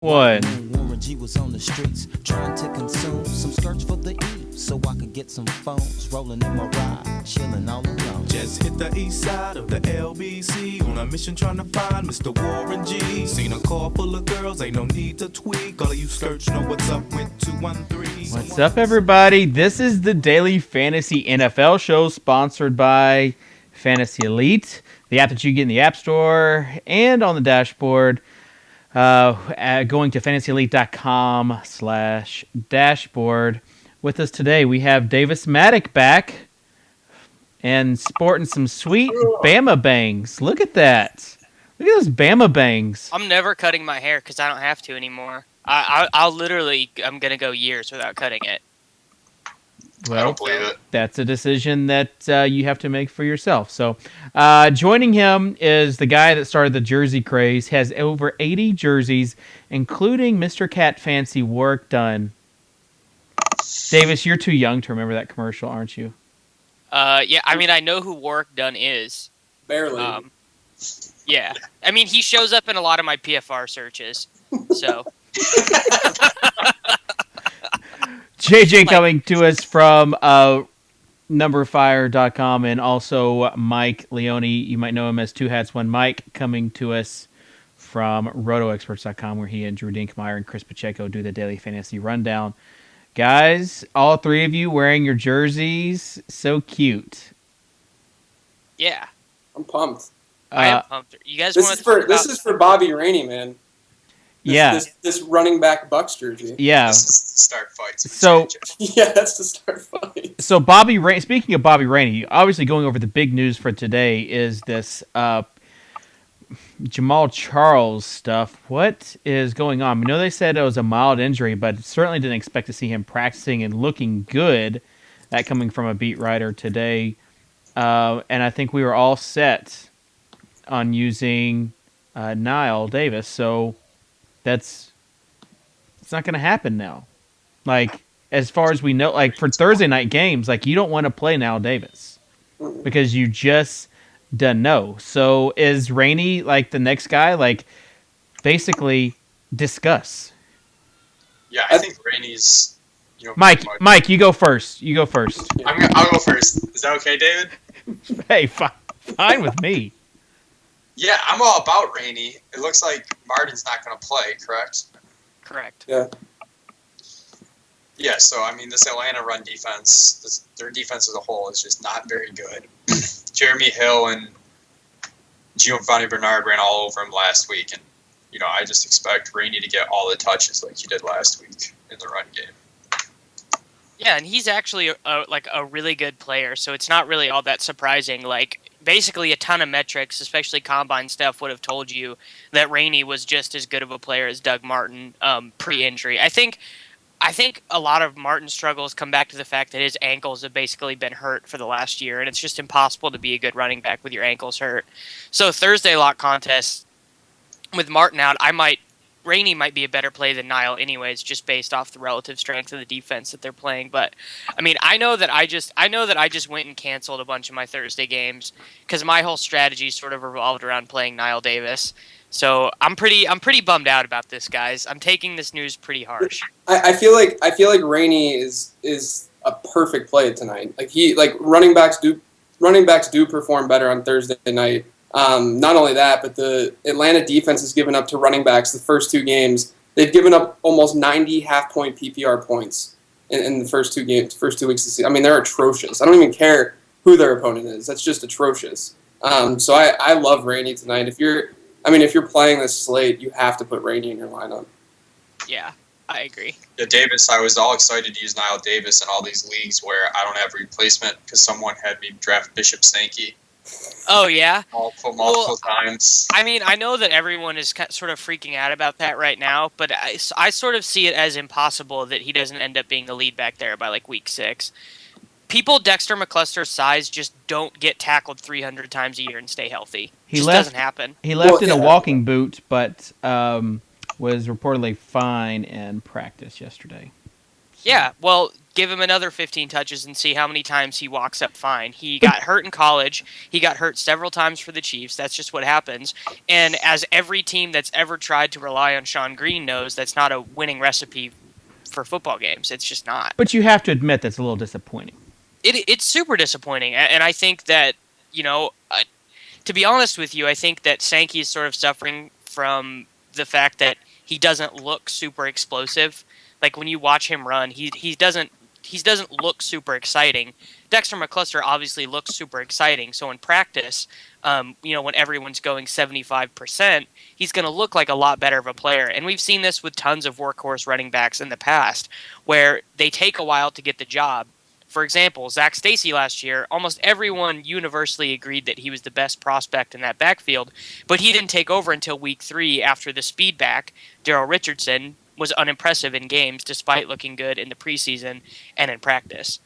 One. Warren G was on the streets trying to consume some skirts for the E, so I could get some phones rolling in my ride, chilling all alone. Just hit the east side of the LBC on a mission trying to find Mr. Warren G. Seen a car full of girls, ain't no need to tweak. All of you skirts know what's up with 213. What's up, everybody? This is the Daily Fantasy NFL Show, sponsored by FantasyElite, the app that you get in the App Store and on the dashboard. Going to fantasyelite.com/dashboard. With us today, we have Davis Maddock back and sporting some sweet Bama bangs. Look at that. Look at those Bama bangs. I'm never cutting my hair because I don't have to anymore. I'm going to go years without cutting it. Well, I don't believe it. That's a decision that you have to make for yourself. So, joining him is the guy that started the jersey craze. Has over 80 jerseys, including Mr. Cat Fancy Work Done. Davis, you're too young to remember that commercial, aren't you? Yeah, I mean, I know who Work Done is. Barely. Yeah. I mean, he shows up in a lot of my PFR searches. So. JJ coming to us from numberfire.com, and also Mike Leone. You might know him as Two Hats One Mike, coming to us from rotoexperts.com, where he and Drew Dinkmeyer and Chris Pacheco do the daily fantasy rundown. Guys, all three of you wearing your jerseys, so cute. Yeah. I'm pumped. I am pumped. You guys This want is to for Bobby Rainey, man. This running back Bucks jersey. Yeah. This is to start fights. So Yeah, that's to start fights. So speaking of Bobby Rainey, obviously going over the big news for today is this Jamal Charles stuff. What is going on? I know they said it was a mild injury, but certainly didn't expect to see him practicing and looking good. That coming from a beat writer today. And I think we were all set on using Niall Davis. So it's not going to happen now. Like, as far as we know, like for Thursday night games, like you don't want to play Niall Davis because you just don't know. So is Rainey like the next guy? Like, basically, discuss. Yeah, I think Rainey's. Mike, you go first. You go first. I'll go first. Is that okay, David? Hey, fine with me. Yeah, I'm all about Rainey. It looks like Martin's not going to play, correct? Correct. Yeah. Yeah, so, I mean, this Atlanta run defense, their defense as a whole is just not very good. Jeremy Hill and Giovanni Bernard ran all over him last week, and, I just expect Rainey to get all the touches like he did last week in the run game. Yeah, and he's actually a really good player, so it's not really all that surprising. Like, basically a ton of metrics, especially combine stuff, would have told you that Rainey was just as good of a player as Doug Martin pre-injury. I think a lot of Martin's struggles come back to the fact that his ankles have basically been hurt for the last year, and it's just impossible to be a good running back with your ankles hurt. So Thursday lock contest with Martin out, Rainey might be a better play than Niall anyways, just based off the relative strength of the defense that they're playing. But I mean, I know that I just went and canceled a bunch of my Thursday games because my whole strategy sort of revolved around playing Niall Davis. So I'm pretty bummed out about this, guys. I'm taking this news pretty harsh. I feel like Rainey is a perfect play tonight. Like running backs do perform better on Thursday night. Not only that, but the Atlanta defense has given up to running backs the first two games. They've given up almost 90 half-point PPR points in the first two weeks of the season. I mean, they're atrocious. I don't even care who their opponent is. That's just atrocious. So I love Rainey tonight. If you're playing this slate, you have to put Rainey in your lineup. Yeah, I agree. Yeah, Davis, I was all excited to use Niall Davis in all these leagues where I don't have a replacement because someone had me draft Bishop Sankey. Oh, yeah? Multiple times. I mean, I know that everyone is sort of freaking out about that right now, but I sort of see it as impossible that he doesn't end up being the lead back there by, like, week 6. People Dexter McCluster's size just don't get tackled 300 times a year and stay healthy. It doesn't happen. He left in a walking boot, but was reportedly fine in practice yesterday. Yeah, well, give him another 15 touches and see how many times he walks up fine. He got hurt in college. He got hurt several times for the Chiefs. That's just what happens. And as every team that's ever tried to rely on Sean Green knows, that's not a winning recipe for football games. It's just not. But you have to admit that's a little disappointing. It's super disappointing. And I think that, to be honest with you, I think that Sankey is sort of suffering from the fact that he doesn't look super explosive. Like when you watch him run, he doesn't look super exciting. Dexter McCluster obviously looks super exciting. So in practice, when everyone's going 75%, he's going to look like a lot better of a player. And we've seen this with tons of workhorse running backs in the past, where they take a while to get the job. For example, Zach Stacy last year, almost everyone universally agreed that he was the best prospect in that backfield, but he didn't take over until week 3 after the speed back, Darrell Richardson, was unimpressive in games despite looking good in the preseason and in practice.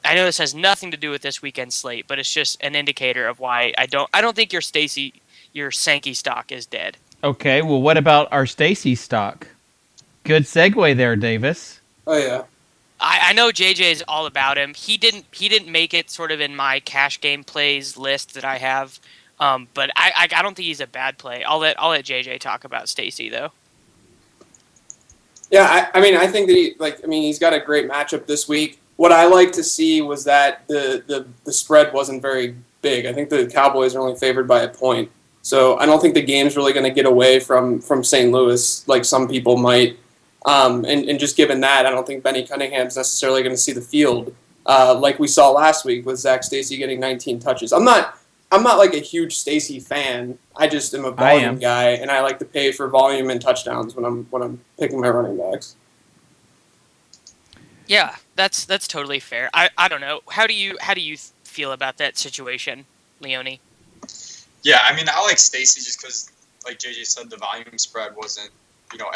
I know this has nothing to do with this weekend's slate, but it's just an indicator of why I don't think your Sankey stock is dead. Okay, well, what about our Stacy stock? Good segue there, Davis. Oh yeah. I know JJ is all about him. He didn't make it sort of in my cash game plays list that I have, but I don't think he's a bad play. I'll let JJ talk about Stacy though. Yeah, I think that he's got a great matchup this week. What I like to see was that the spread wasn't very big. I think the Cowboys are only favored by a point, so I don't think the game's really going to get away from St. Louis like some people might. And just given that, I don't think Benny Cunningham's necessarily going to see the field like we saw last week with Zach Stacy getting 19 touches. I'm not like a huge Stacy fan. I just am a volume guy, and I like to pay for volume and touchdowns when I'm picking my running backs. Yeah, that's totally fair. I don't know. How do you feel about that situation, Leone? Yeah, I like Stacy just because, like JJ said, the volume spread wasn't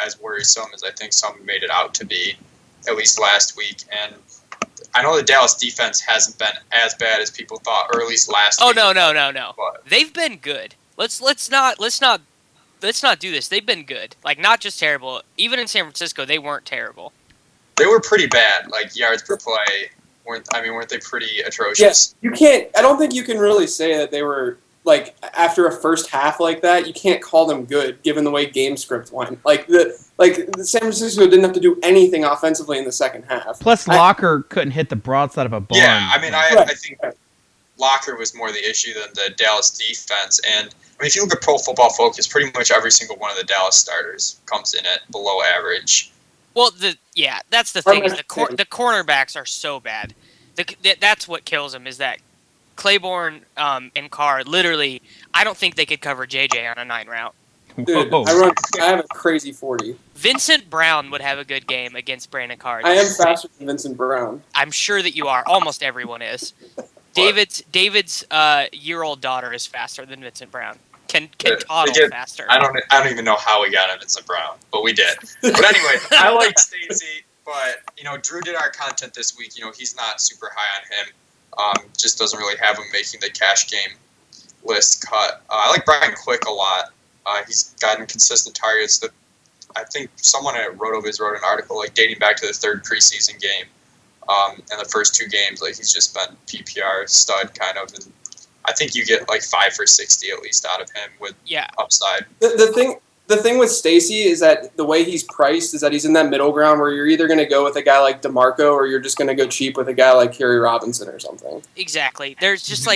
as worrisome as I think some made it out to be, at least last week. And I know the Dallas defense hasn't been as bad as people thought, or at least last week. Oh no. But They've been good. Let's not do this. They've been good. Like not just terrible. Even in San Francisco, they weren't terrible. they were pretty bad, like yards per play. Weren't they pretty atrocious? Yes, you can't. I don't think you can really say that they were like after a first half like that. You can't call them good given the way game script went. The San Francisco didn't have to do anything offensively in the second half. Plus, Locker couldn't hit the broadside of a barn. Yeah, I think Locker was more the issue than the Dallas defense. And if you look at Pro Football Focus, pretty much every single one of the Dallas starters comes in at below average. Well, that's the thing. Is the cornerbacks are so bad. That's what kills them. Is that Claiborne and Carr literally? I don't think they could cover JJ on a 9 route. Dude, I have a crazy 40. Vincent Brown would have a good game against Brandon Carr. I am faster than Vincent Brown. I'm sure that you are. Almost everyone is. David's year-old daughter is faster than Vincent Brown. Can toddle faster. I don't even know how we got him Vincent Brown, but we did. But anyway, I like Stacey, but Drew did our content this week. He's not super high on him. Just doesn't really have him making the cash game list cut. I like Brian Quick a lot. He's gotten consistent targets. I think someone at RotoViz wrote an article dating back to the third preseason game. And the first 2 games, he's just been PPR stud kind of, and I think you get 5 for 60 at least out of him with upside. The thing with Stacy is that the way he's priced is that he's in that middle ground where you're either going to go with a guy like DeMarco or you're just going to go cheap with a guy like Kerry Robinson or something. Exactly. There's just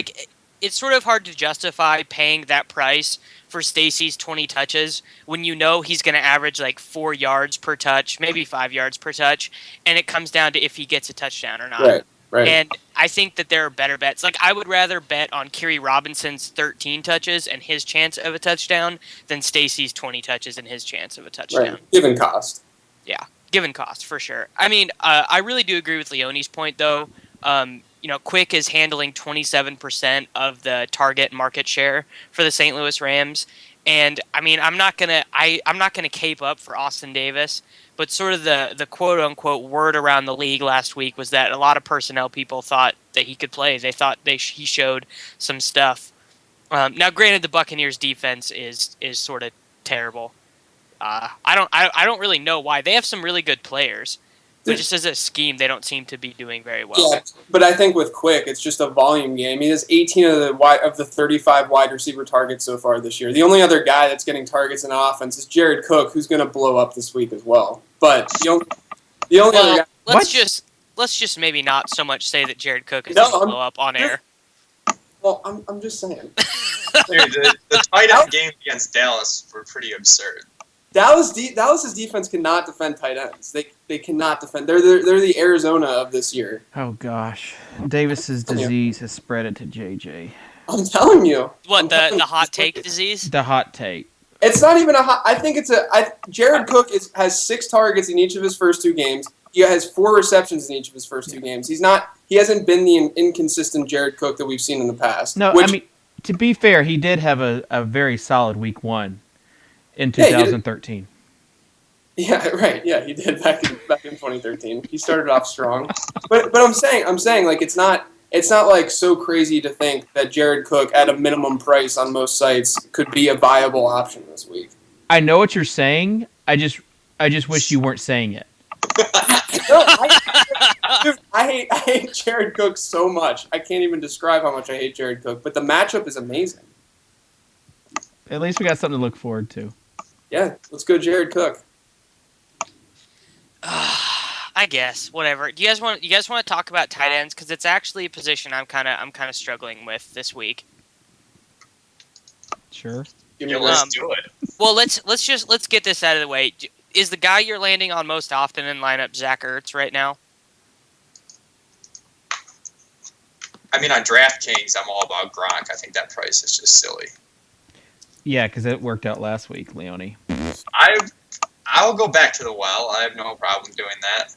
it's sort of hard to justify paying that price for Stacy's 20 touches when he's going to average 4 yards per touch, maybe 5 yards per touch, and it comes down to if he gets a touchdown or not. Right. And I think that there are better bets. I would rather bet on Kerry Robinson's 13 touches and his chance of a touchdown than Stacy's 20 touches and his chance of a touchdown. Right. Given cost. Yeah, given cost, for sure. I really do agree with Leone's point, though. Quick is handling 27% of the target market share for the St. Louis Rams. And, I'm not gonna cape up for Austin Davis, but sort of the quote-unquote word around the league last week was that a lot of personnel people thought that he could play. They thought he showed some stuff. Now, granted, the Buccaneers' defense is sort of terrible. I don't really know why. They have some really good players. but just as a scheme, they don't seem to be doing very well. Yeah, but I think with Quick, it's just a volume game. He has 18 of the 35 wide receiver targets so far this year. The only other guy that's getting targets in offense is Jared Cook, who's going to blow up this week as well. But the only other guy. Let's just maybe not so much say that Jared Cook is No, going to blow up on air. Well, I'm just saying. Dude, the tight end games against Dallas were pretty absurd. Dallas's defense cannot defend tight ends. They cannot defend. They're the Arizona of this year. Oh gosh, Davis's disease has spread it to JJ. I'm telling you. What, the hot take disease? The hot take. It's not even a hot. I think it's Jared Cook has 6 targets in each of his first 2 games. He has 4 receptions in each of his first 2 games. He hasn't been the inconsistent Jared Cook that we've seen in the past. No, I mean, to be fair, he did have a very solid week 1 in 2013. Yeah, right. Yeah, he did back in 2013. He started off strong. But I'm saying like it's not like so crazy to think that Jared Cook at a minimum price on most sites could be a viable option this week. I know what you're saying. I just wish you weren't saying it. No, I hate Jared Cook so much. I can't even describe how much I hate Jared Cook, but the matchup is amazing. At least we got something to look forward to. Yeah, let's go Jared Cook. I guess whatever. Do you guys want to talk about tight ends, because it's actually a position I'm kind of struggling with this week. Sure. Yeah, let's do it. Well, let's get this out of the way. Is the guy you're landing on most often in lineup Zach Ertz right now? I mean, on DraftKings, I'm all about Gronk. I think that price is just silly. Yeah, because it worked out last week, Leone. I'll go back to the well. I have no problem doing that.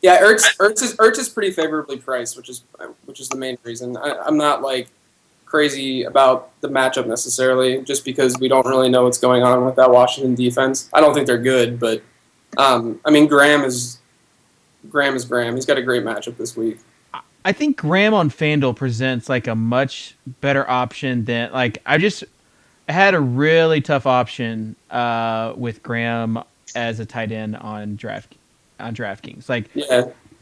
Yeah, Ertz is pretty favorably priced, which is the main reason. I'm not like crazy about the matchup necessarily, just because we don't really know what's going on with that Washington defense. I don't think they're good, but I mean Graham is Graham. He's got a great matchup this week. I think Graham on FanDuel presents like a much better option than I had a really tough option with Graham as a tight end on DraftKings.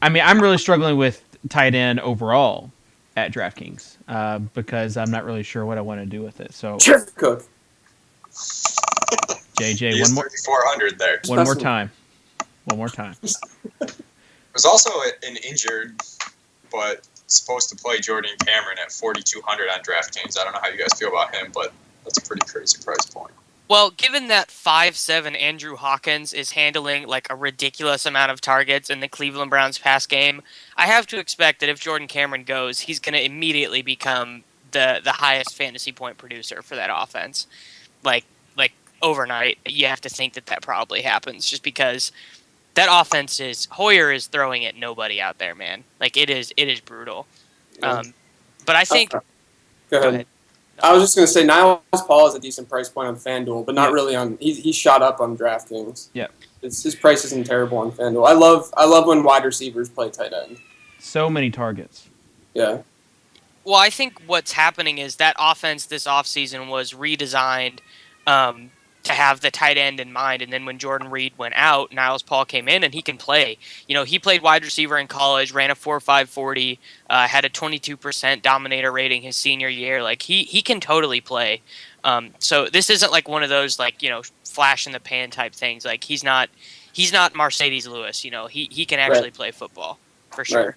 I mean, I'm really struggling with tight end overall at DraftKings because I'm not really sure what I want to do with it. So Jared Cook. JJ, one more 3,400 there. One more time. There's also an injured, but supposed to play Jordan Cameron at 4,200 on DraftKings. I don't know how you guys feel about him, but that's a pretty crazy price point. Well, given that 5'7" Andrew Hawkins is handling like a ridiculous amount of targets in the Cleveland Browns pass game, I have to expect that if Jordan Cameron goes, he's going to immediately become the highest fantasy point producer for that offense. Like overnight, you have to think that probably happens, just because that offense Hoyer is throwing at nobody out there, man. Like it is brutal. Yeah. But I think. Go Go ahead. ahead. I was just going to say Niles Paul is a decent price point on FanDuel, but not really on. He's shot up on DraftKings. Yeah, his price isn't terrible on FanDuel. I love when wide receivers play tight end. so many targets. Yeah. Well, I think what's happening is that offense this offseason was redesigned to have the tight end in mind, and then when Jordan Reed went out, Niles Paul came in, and he can play. You know, he played wide receiver in college, ran a 4.5 40, had a 22% dominator rating his senior year. Like he can totally play. So this isn't like one of those flash in the pan type things. Like he's not Mercedes Lewis. You know, he can actually play football for sure. Right.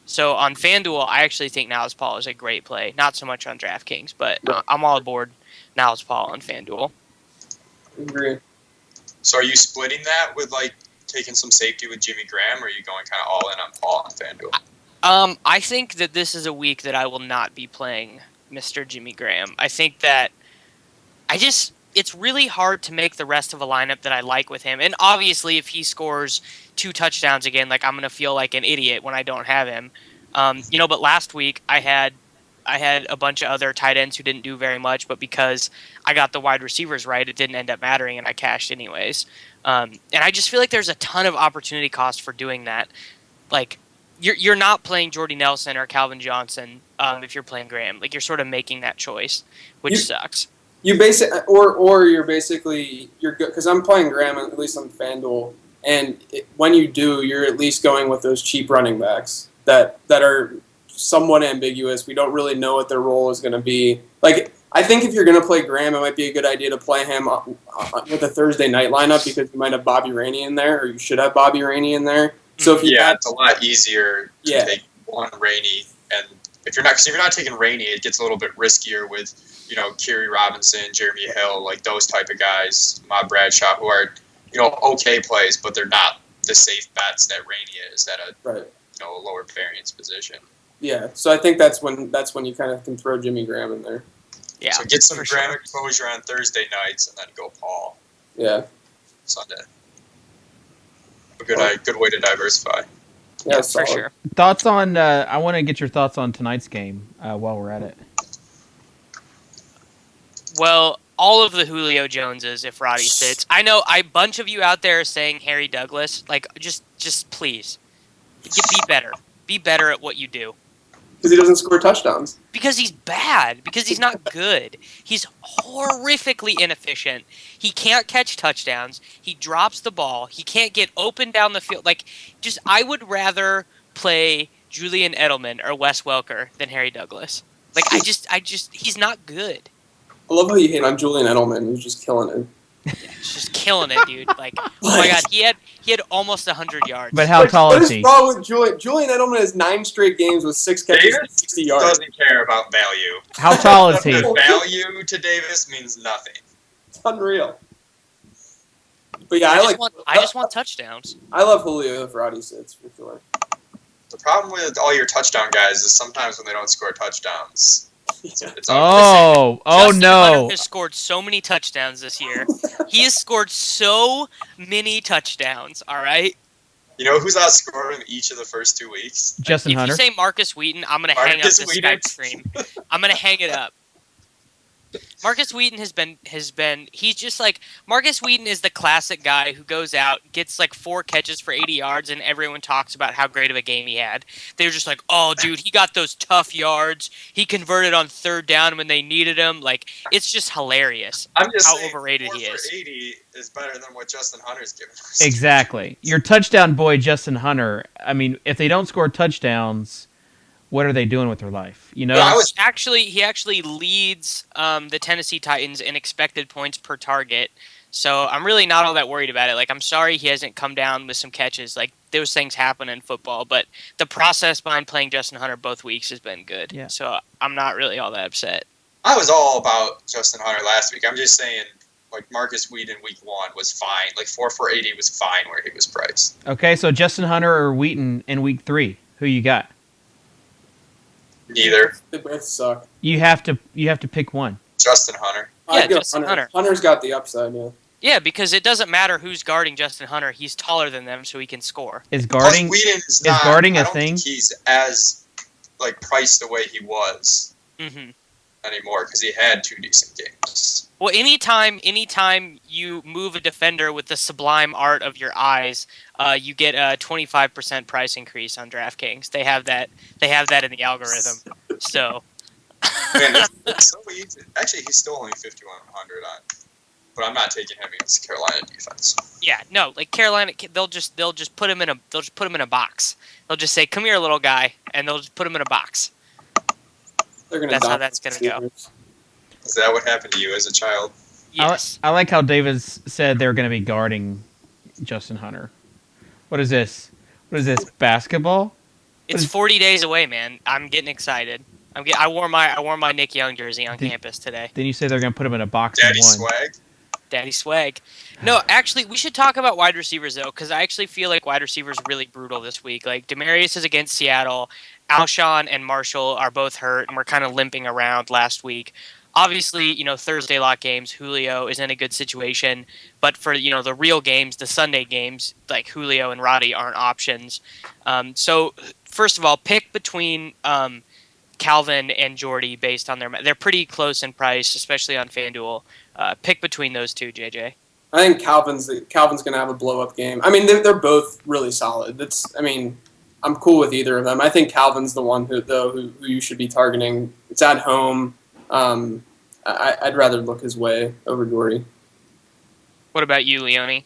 So on FanDuel, I actually think Niles Paul is a great play. Not so much on DraftKings, but I'm all aboard Niles Paul on FanDuel. Agree. So are you splitting that with taking some safety with Jimmy Graham, or are you going kind of all in on Paul on FanDuel? I think that this is a week that I will not be playing Mr. Jimmy Graham. I think that it's really hard to make the rest of a lineup that I like with him. And obviously, if he scores 2 touchdowns again, I'm going to feel like an idiot when I don't have him. But last week I had a bunch of other tight ends who didn't do very much, but because I got the wide receivers right, it didn't end up mattering, and I cashed anyways. And I just feel like there's a ton of opportunity cost for doing that. Like, you're not playing Jordy Nelson or Calvin Johnson if you're playing Graham. Like, you're sort of making that choice, which sucks. You're basically because I'm playing Graham at least on FanDuel. And when you do, you're at least going with those cheap running backs that are somewhat ambiguous. We don't really know what their role is going to be. Like, I think if you're going to play Graham, it might be a good idea to play him with a Thursday night lineup because you might have Bobby Rainey in there, or you should have Bobby Rainey in there. So if you it's a lot easier to take one Rainey, and if you're not taking Rainey, it gets a little bit riskier with Kerry Robinson, Jeremy Hill, like those type of guys, Mob Bradshaw, who are okay plays, but they're not the safe bets that Rainey is at a lower variance position. Yeah, so I think that's when you kind of can throw Jimmy Graham in there. Yeah, so get some Graham exposure on Thursday nights, and then go Paul. Yeah. Sunday. A good way to diversify. Yeah, for sure. Thoughts on? I want to get your thoughts on tonight's game while we're at it. Well, all of the Julio Joneses, if Roddy sits. I know a bunch of you out there are saying Harry Douglas. Like, just please, be better. Be better at what you do. Because he doesn't score touchdowns. Because he's bad. Because he's not good. He's horrifically inefficient. He can't catch touchdowns. He drops the ball. He can't get open down the field. Like, I would rather play Julian Edelman or Wes Welker than Harry Douglas. Like, he's not good. I love how you hate on Julian Edelman. He's just killing it. Yeah, he's just killing it, dude. Like, oh my god, he had almost 100 yards. But how tall is he? What is wrong with Julian? Julian Edelman has 9 straight games with 6 catches and 60 yards. Doesn't care about value. How tall is he? Value to Davis means nothing. It's unreal. But yeah, I just want touchdowns. I love Julio if Roddy sits for sure. The problem with all your touchdown guys is sometimes when they don't score touchdowns. It's Oh Justin no! Hunter has scored so many touchdowns this year. He has scored so many touchdowns. All right. You know who's outscored him each of the first 2 weeks? Justin Hunter. If you say Marcus Wheaton, I'm gonna hang up the Skype stream. I'm gonna hang it up. Marcus Wheaton he's just like, Marcus Wheaton is the classic guy who goes out, gets like 4 catches for 80 yards, and everyone talks about how great of a game he had. They're just like, oh, dude, he got those tough yards. He converted on 3rd down when they needed him. Like, it's just hilarious how overrated he is. 80 is better than what Justin Hunter's given us. Exactly. Your touchdown boy, Justin Hunter. I mean, if they don't score touchdowns, what are they doing with their life? You know, he actually leads the Tennessee Titans in expected points per target. So I'm really not all that worried about it. Like, I'm sorry he hasn't come down with some catches. Like, those things happen in football, but the process behind playing Justin Hunter both weeks has been good. Yeah. So I'm not really all that upset. I was all about Justin Hunter last week. I'm just saying, like, Marcus Wheaton week 1 was fine. Like, 4 for 80 was fine where he was priced. Okay, so Justin Hunter or Wheaton in week 3, who you got? Neither. They both suck. You have to pick one. Justin Hunter. Yeah, Justin Hunter. Hunter's got the upside, yeah. Yeah, because it doesn't matter who's guarding Justin Hunter. He's taller than them, so he can score. Is guarding guarding a I don't thing? think he's as priced the way he was anymore because he had 2 decent games. Well, anytime you move a defender with the sublime art of your eyes, you get a 25% price increase on DraftKings. They have that in the algorithm. So, man, it's so easy. Actually, he's still only 5,100 on, but I'm not taking him against Carolina defense. Yeah, no, like Carolina, they'll just put him in a box. They'll just say, "Come here, little guy," and they'll just put him in a box. That's how that's gonna go. Is that what happened to you as a child? Yes. I like how Davis said they're going to be guarding Justin Hunter. What is this? Basketball? It's 40 days away, man. I'm getting excited. I wore my Nick Young jersey on campus today. Then you say they're going to put him in a box. Daddy and one. swag. Daddy swag. No, actually, we should talk about wide receivers though, because I actually feel like wide receivers are really brutal this week. Like Demarius is against Seattle. Alshon and Marshall are both hurt, and we're kind of limping around last week. Obviously, Thursday lock games, Julio is in a good situation. But for, the real games, the Sunday games, like Julio and Roddy aren't options. So, first of all, pick between Calvin and Jordy based on they're pretty close in price, especially on FanDuel. Pick between those two, JJ. I think Calvin's going to have a blow-up game. I mean, they're both really solid. I'm cool with either of them. I think Calvin's the one who you should be targeting. It's at home. I'd rather look his way over Jordy. What about you, Leone?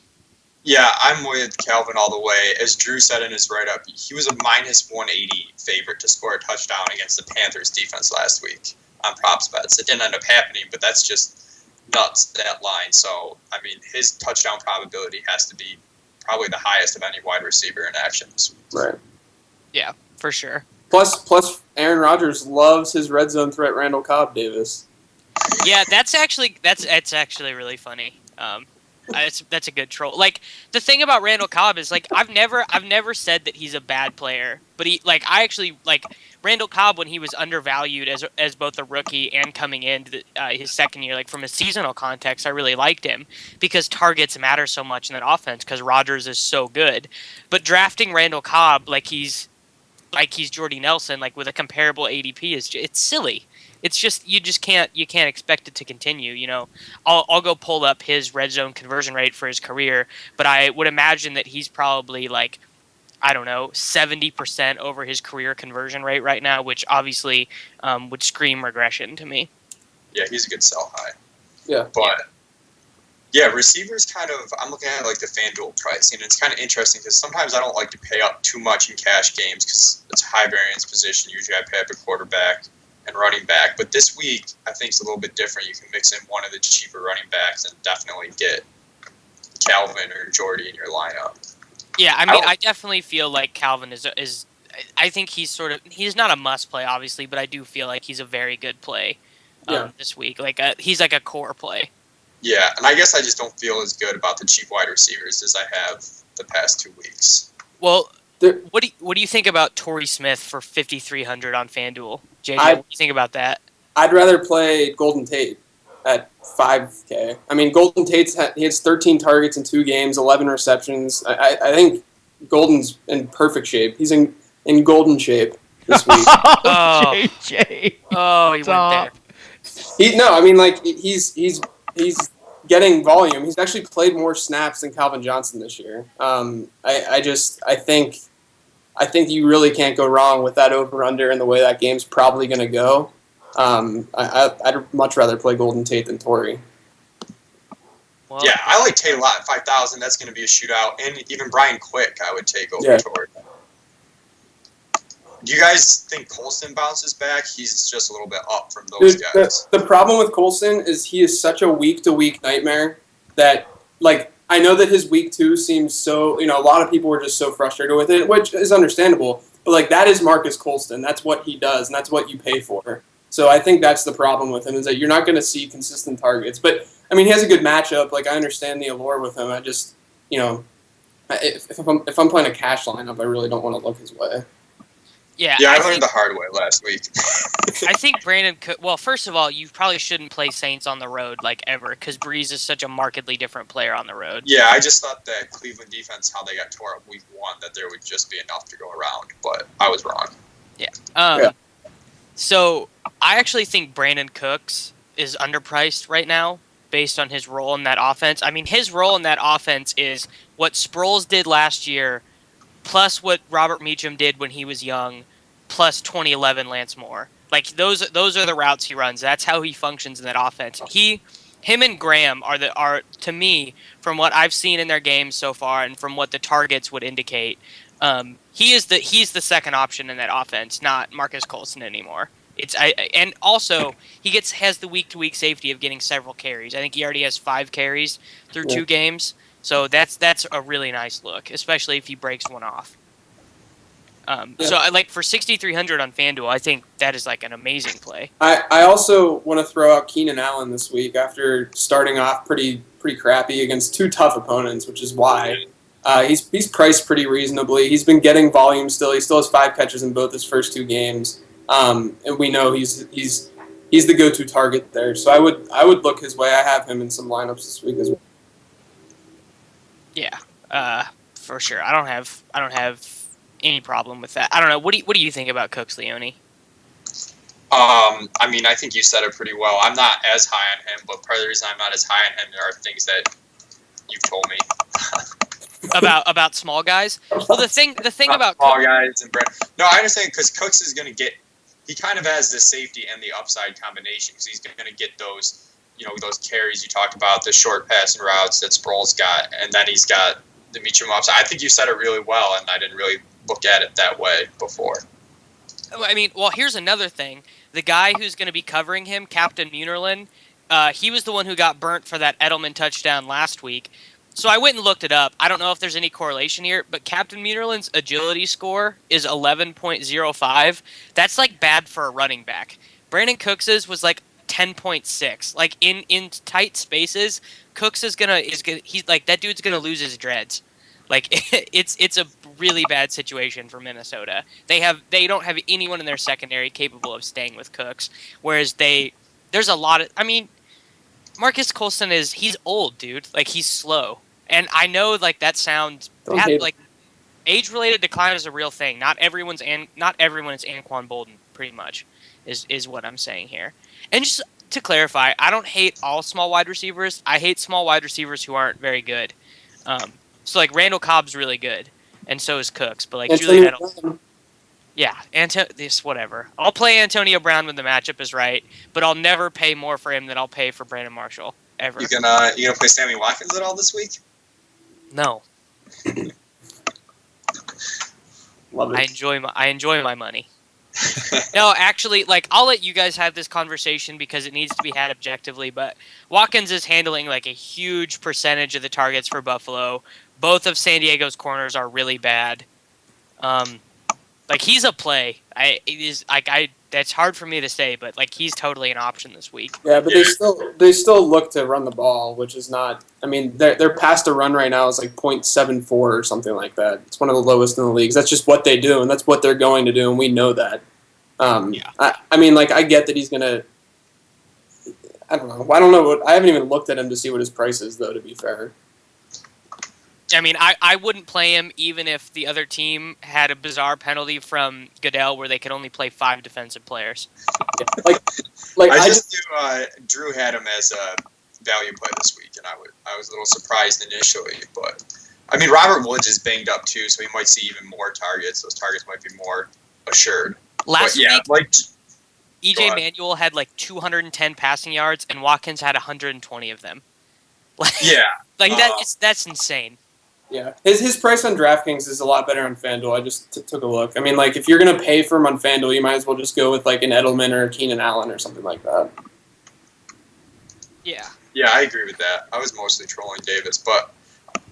Yeah, I'm with Calvin all the way. As Drew said in his write-up, he was a minus 180 favorite to score a touchdown against the Panthers defense last week on props bets. It didn't end up happening, but that's just nuts, that line. So, I mean, his touchdown probability has to be probably the highest of any wide receiver in action this week. Right. Yeah, for sure. Plus, Aaron Rodgers loves his red zone threat, Randall Cobb Davis. Yeah, that's actually really funny. That's a good troll. Like, the thing about Randall Cobb is, like, I've never said that he's a bad player, but I actually like Randall Cobb when he was undervalued as both a rookie and coming into his second year. Like, from a seasonal context, I really liked him because targets matter so much in that offense because Rodgers is so good. But drafting Randall Cobb like he's Jordy Nelson, like with a comparable ADP, it's silly. It's just you can't expect it to continue. You know, I'll go pull up his red zone conversion rate for his career, but I would imagine that he's probably like, I don't know, 70% over his career conversion rate right now, which obviously would scream regression to me. Yeah, he's a good sell high. Yeah. But yeah, receivers kind of, I'm looking at like the FanDuel pricing, and it's kind of interesting because sometimes I don't like to pay up too much in cash games because it's a high variance position. Usually I pay up a quarterback and running back. But this week, I think it's a little bit different. You can mix in one of the cheaper running backs and definitely get Calvin or Jordy in your lineup. Yeah, I mean, I definitely feel like Calvin is. I think he's not a must play, obviously, but I do feel like he's a very good play this week. Like he's like a core play. Yeah, and I guess I just don't feel as good about the cheap wide receivers as I have the past 2 weeks. Well, what do you think about Torrey Smith for 5,300 on FanDuel? JJ, what do you think about that? I'd rather play Golden Tate at 5K. I mean, Golden Tate's he has 13 targets in 2 games, 11 receptions. I think Golden's in perfect shape. He's in golden shape this week. Oh, JJ. Oh, he went there. He's getting volume. He's actually played more snaps than Calvin Johnson this year. I think you really can't go wrong with that over-under and the way that game's probably going to go. I'd much rather play Golden Tate than Torrey. Well, Yeah, I like Tate a lot at 5,000. That's going to be a shootout. And even Brian Quick, I would take over Torrey. Do you guys think Colston bounces back? He's just a little bit up from those guys. The problem with Colston is he is such a week-to-week nightmare that, like, I know that his week 2 seems so, a lot of people were just so frustrated with it, which is understandable. But, like, that is Marcus Colston. That's what he does, and that's what you pay for. So I think that's the problem with him, is that you're not going to see consistent targets. But, I mean, he has a good matchup. Like, I understand the allure with him. I just, if I'm playing a cash lineup, I really don't want to look his way. Yeah, I learned the hard way last week. I think Brandon could. Well, first of all, you probably shouldn't play Saints on the road like ever because Breeze is such a markedly different player on the road. Yeah, I just thought that Cleveland defense, how they got tore up week 1, that there would just be enough to go around, but I was wrong. Yeah. So I actually think Brandon Cooks is underpriced right now based on his role in that offense. I mean, his role in that offense is what Sproles did last year, plus what Robert Meacham did when he was young, plus 2011 Lance Moore. Like those are the routes he runs. That's how he functions in that offense. Him and Graham are to me, from what I've seen in their games so far and from what the targets would indicate, he's the second option in that offense, not Marcus Colston anymore. And also he has the week-to-week safety of getting several carries. I think he already has 5 carries through 2 games. So that's a really nice look, especially if he breaks one off. So I like for 6,300 on FanDuel, I think that is like an amazing play. I also want to throw out Keenan Allen this week after starting off pretty crappy against 2 tough opponents, which is why he's priced pretty reasonably. He's been getting volume still. He still has 5 catches in both his first 2 games, and we know he's the go-to target there. So I would look his way. I have him in some lineups this week as well. Yeah, for sure. I don't have any problem with that. I don't know. What do you think about Cooks, Leone? I mean, I think you said it pretty well. I'm not as high on him, but part of the reason I'm not as high on him are things that you've told me. about small guys. Well, the thing about small guys and Brent. No, I understand because Cooks is going to get. He kind of has the safety and the upside combination because he's going to get those, those carries you talked about, the short passing routes that Sproles got, and then he's got Dimitri Mops. I think you said it really well, and I didn't really look at it that way before. I mean, well, here's another thing. The guy who's going to be covering him, Captain Munerlin, he was the one who got burnt for that Edelman touchdown last week. So I went and looked it up. I don't know if there's any correlation here, but Captain Munerlin's agility score is 11.05. That's like bad for a running back. Brandon Cooks's was like 10.6. Like in tight spaces, Cooks is gonna he's like that dude's gonna lose his dreads. Like it's a really bad situation for Minnesota. They don't have anyone in their secondary capable of staying with Cooks. Whereas there's a lot of, I mean, Marcus Colston he's old, dude. Like he's slow. And I know like that sounds bad, like age-related decline is a real thing. Not everyone is Anquan Bolden, pretty much, is what I'm saying here. And just to clarify, I don't hate all small wide receivers. I hate small wide receivers who aren't very good. So like Randall Cobb's really good, and so is Cooks. But like Julian Edelman, yeah, whatever. I'll play Antonio Brown when the matchup is right, but I'll never pay more for him than I'll pay for Brandon Marshall ever. You gonna play Sammy Watkins at all this week? No. Love it. I enjoy my money. No, actually, like I'll let you guys have this conversation because it needs to be had objectively. But Watkins is handling like a huge percentage of the targets for Buffalo. Both of San Diego's corners are really bad. Like he's a play. That's hard for me to say, but like he's totally an option this week. Yeah, but they still look to run the ball, which is not. I mean, their pass to run right now is like .74 or something like that. It's one of the lowest in the leagues. That's just what they do, and that's what they're going to do, and we know that. Yeah. I mean, like I get that he's gonna. I don't know. I don't know. I haven't even looked at him to see what his price is, though. To be fair. I mean, I wouldn't play him even if the other team had a bizarre penalty from Goodell where they could only play 5 defensive players. Like I just knew Drew had him as a value play this week, and I was a little surprised initially. But I mean, Robert Woods is banged up too, so he might see even more targets. Those targets might be more assured. Last week, like EJ Manuel had like 210 passing yards, and Watkins had 120 of them. That's insane. Yeah, his price on DraftKings is a lot better on FanDuel. I just took a look. I mean, like, if you're going to pay for him on FanDuel, you might as well just go with, like, an Edelman or a Keenan Allen or something like that. Yeah. Yeah, I agree with that. I was mostly trolling Davis, but,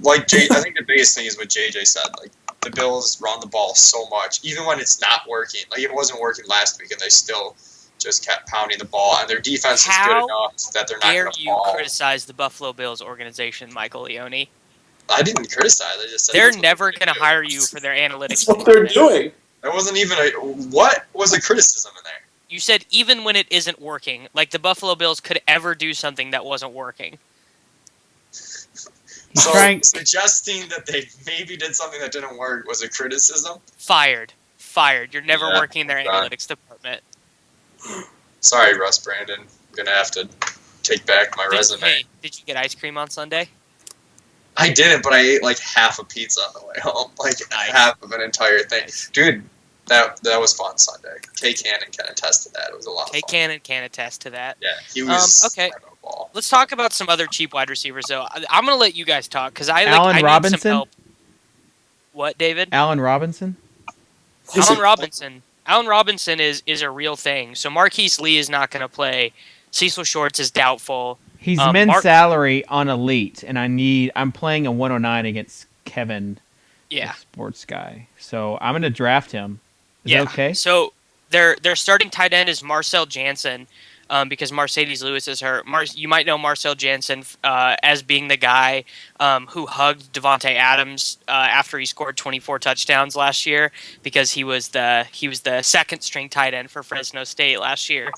like, I think the biggest thing is what JJ said. Like, the Bills run the ball so much, even when it's not working. Like, it wasn't working last week, and they still just kept pounding the ball, and their defense is good enough that they're not going to fall. Dare you criticize the Buffalo Bills organization, Michael Leone? I didn't criticize. I just said they're never going to hire you for their analytics. That's what they're doing. That wasn't even what was a criticism in there? You said even when it isn't working, like the Buffalo Bills could ever do something that wasn't working. So suggesting that they maybe did something that didn't work was a criticism? Fired. You're never working in their analytics department. Sorry, Russ Brandon. I'm going to have to take back my resume. Hey, did you get ice cream on Sunday? I didn't, but I ate like half a pizza on the way home. Like half of an entire thing. Dude, that was fun Sunday. Kay Cannon can attest to that. It was a lot of fun. Kay Cannon can attest to that. Yeah, he was okay. Let's talk about some other cheap wide receivers, though. I'm going to let you guys talk, because I Robinson? need some help. What, David? Allen Robinson? Allen Robinson is a real thing. So Marquise Lee is not going to play. Cecil Shorts is doubtful. He's min salary on Elite, and I'm playing a 109 against Kevin, the sports guy. So I'm going to draft him. Is that okay? So their starting tight end is Marcel Jansen, because Mercedes Lewis is hurt. You might know Marcel Jansen as being the guy who hugged Devontae Adams after he scored 24 touchdowns last year, because he was the second string tight end for Fresno State last year.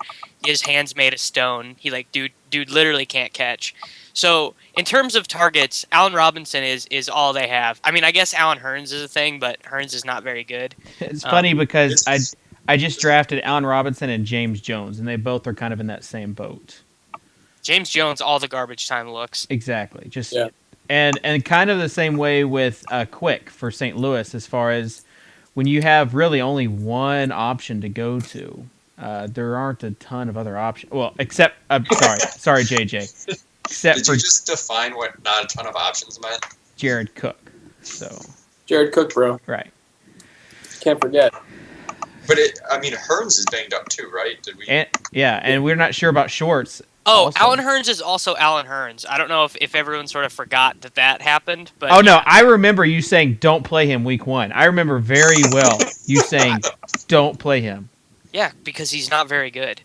His hands made of stone. He dude literally can't catch. So in terms of targets, Allen Robinson is all they have. I mean, I guess Allen Hurns is a thing, but Hurns is not very good. It's funny because I just drafted Allen Robinson and James Jones, and they both are kind of in that same boat. James Jones, all the garbage time looks. Exactly. And kind of the same way with Quick for St. Louis, as far as when you have really only one option to go to. There aren't a ton of other options. Well, except sorry, JJ. Except Did you just define what not a ton of options meant? Jared Cook. So Jared Cook, bro. right. Can't forget. But Hearns is banged up too, right? Did we? And we're not sure about Shorts. Oh, Also. Alan Hearns is also Alan Hearns. I don't know if everyone sort of forgot that happened, but Oh no, I remember you saying don't play him week 1. I remember very well you saying don't play him. Yeah, because he's not very good.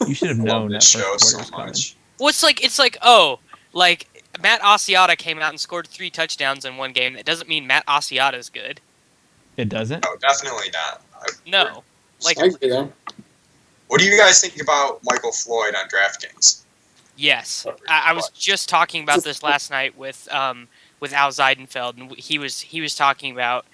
You should have I love known that this first show quarter so was coming. much. Well, like Matt Asiata came out and scored 3 touchdowns in one game. That doesn't mean Matt Asiata is good. It doesn't. No, definitely not. No, like I agree there. What do you guys think about Michael Floyd on DraftKings? yes, I was just talking about this last night with Al Zeidenfeld, and he was talking about.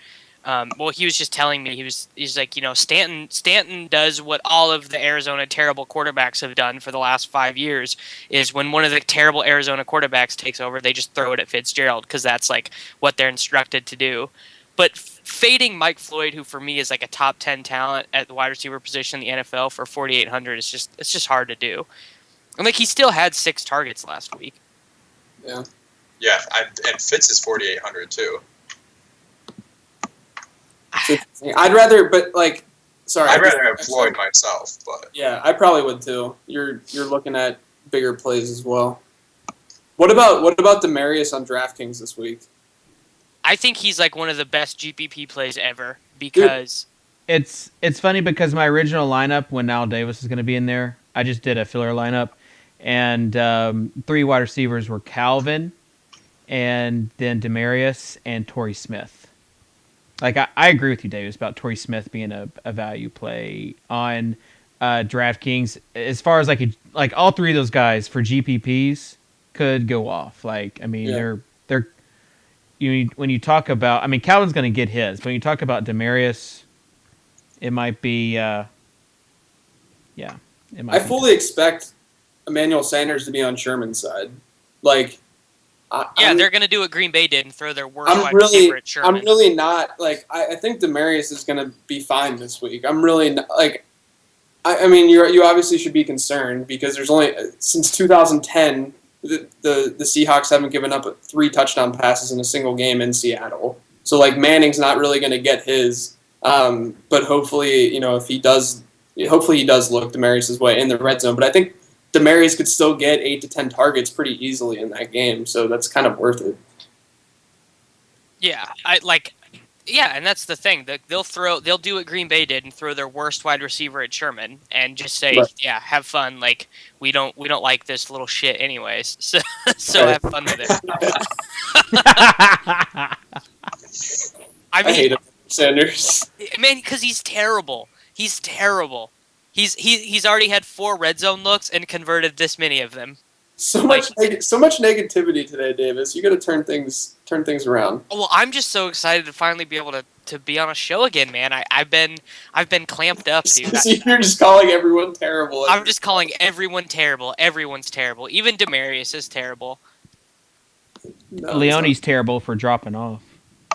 He was just telling me he's like, Stanton does what all of the Arizona terrible quarterbacks have done for the last 5 years, is when one of the terrible Arizona quarterbacks takes over, they just throw it at Fitzgerald because that's like what they're instructed to do. But fading Mike Floyd, who for me is like a top 10 talent at the wide receiver position in the NFL for 4,800, it's just hard to do. And like he still had 6 targets last week. Yeah. Yeah, and Fitz is 4,800 too. I'd rather, but like, sorry. I'd rather have Floyd myself, but Yeah, I probably would too. You're looking at bigger plays as well. What about Demarius on DraftKings this week? I think he's like one of the best GPP plays ever because It's funny because my original lineup when Al Davis is going to be in there, I just did a filler lineup, and 3 wide receivers were Calvin, and then Demarius and Torrey Smith. Like I agree with you, Davis, about Torrey Smith being a value play on DraftKings. As far as like all 3 of those guys for GPPs could go off. Like they're when you talk about, Calvin's going to get his, but when you talk about Demarius, it might be, it might. I fully expect Emmanuel Sanders to be on Sherman's side. Like, they're going to do what Green Bay did and throw their worst wide receiver at Sherman. I'm really not like. I think Demarius is going to be fine this week. I'm really not, like. You obviously should be concerned because there's only since 2010. The Seahawks haven't given up 3 touchdown passes in a single game in Seattle. So like Manning's not really going to get his, but hopefully if he does, hopefully he does look Demarius' way in the red zone. But I think Demarius could still get 8 to 10 targets pretty easily in that game, so that's kind of worth it. Yeah, and that's the thing. They'll do what Green Bay did and throw their worst wide receiver at Sherman and just say, right. Yeah, have fun. Like we don't like this little shit anyways. So have fun with it. I hate him, Sanders. Man, because he's terrible. He's terrible. He's already had 4 red zone looks and converted this many of them. So much negativity today, Davis. You got to turn things around. Well, I'm just so excited to finally be able to be on a show again, man. I've been clamped up, dude. So you're just calling everyone terrible. I'm just calling everyone terrible. Everyone's terrible. Even Demarius is terrible. No, Leone's terrible for dropping off.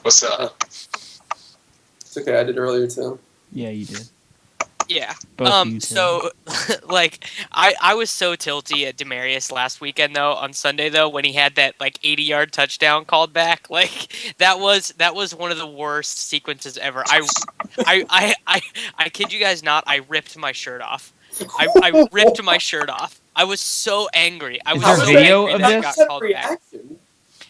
what's up? It's okay. I did earlier too. Yeah, you did. Yeah. Both of you two. So, like, I was so tilty at Demarius last weekend, though, on Sunday, though, when he had that, like, 80-yard touchdown called back. Like, that was one of the worst sequences ever. I kid you guys not, I ripped my shirt off. I ripped my shirt off. I was so angry. I was there so video angry of that it this? got called back.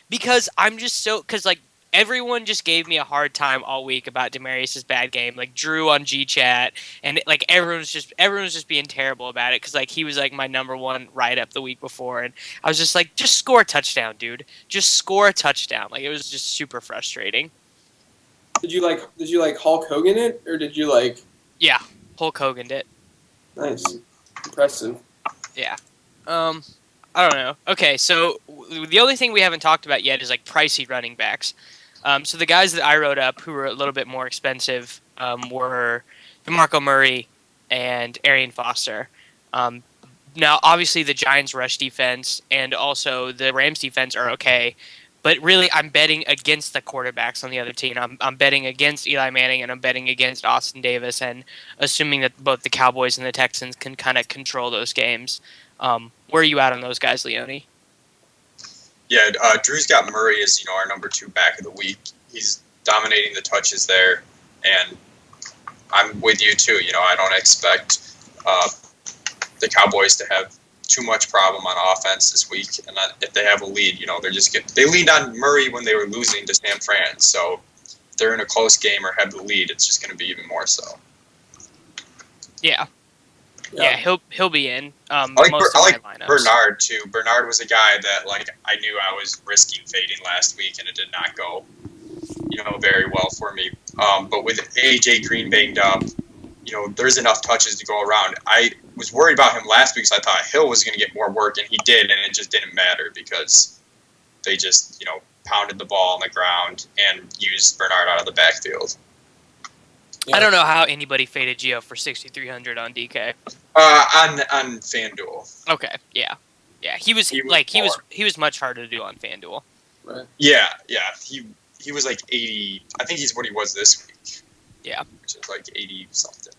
Because I'm just so... Because, like, everyone just gave me a hard time all week about Demarius' bad game. Like Drew on GChat, and like everyone's just being terrible about it because like he was like my number 1 write-up the week before, and I was just like, just score a touchdown, dude. Just score a touchdown. Like it was just super frustrating. Did you like Hulk Hogan it, or did you like? Yeah, Hulk Hogan'd it. Nice, impressive. Yeah. I don't know. Okay, so the only thing we haven't talked about yet is like pricey running backs. So the guys that I wrote up who were a little bit more expensive were DeMarco Murray and Arian Foster. Now, obviously, the Giants' rush defense and also the Rams' defense are okay, but really, I'm betting against the quarterbacks on the other team. I'm betting against Eli Manning and I'm betting against Austin Davis, and assuming that both the Cowboys and the Texans can kind of control those games. Where are you at on those guys, Leone? Yeah, Drew's got Murray as our number 2 back of the week. He's dominating the touches there, and I'm with you too. I don't expect the Cowboys to have too much problem on offense this week, and if they have a lead, they leaned on Murray when they were losing to San Fran. So if they're in a close game or have the lead, it's just going to be even more so. Yeah. Yeah, he'll be in. I like my lineups. Bernard too. Bernard was a guy that I knew I was risking fading last week, and it did not go very well for me. But with AJ Green banged up, there's enough touches to go around. I was worried about him last week, so I thought Hill was going to get more work, and he did, and it just didn't matter because they just pounded the ball on the ground and used Bernard out of the backfield. Yeah. I don't know how anybody faded Gio for 6,300 on DK. On FanDuel. Okay, yeah. He was much harder to do on FanDuel. Right. Yeah. He was like 80. I think he's what he was this week. Yeah. Which is like 80 something.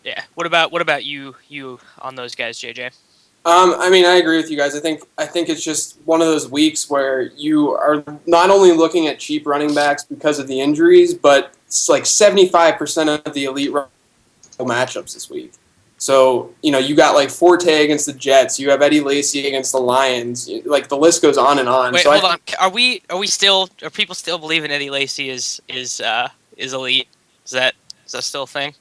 Yeah. What about you on those guys, JJ? I agree with you guys. I think it's just one of those weeks where you are not only looking at cheap running backs because of the injuries, but it's like 75% of the elite matchups this week. So, you got like Forte against the Jets, you have Eddie Lacy against the Lions, like the list goes on and on. Wait, hold on. Are people still believing Eddie Lacy is elite? Is that still a thing?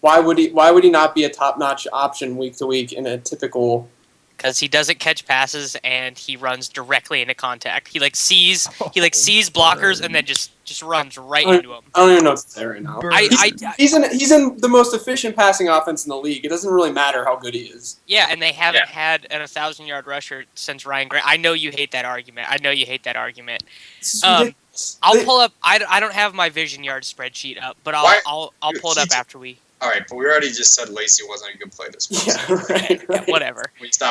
Why would he not be a top-notch option week to week in a typical? Because he doesn't catch passes and he runs directly into contact. He sees blockers and then just runs right into them. I don't even know what's there right now. He's in the most efficient passing offense in the league. It doesn't really matter how good he is. Yeah, and they haven't had an 1,000-yard rusher since Ryan Grant. I know you hate that argument. I'll pull up. I don't have my Vision Yard spreadsheet up, but I'll pull it up after we. All right, but we already just said Lacy wasn't a good play this week. Yeah, right. Yeah, whatever.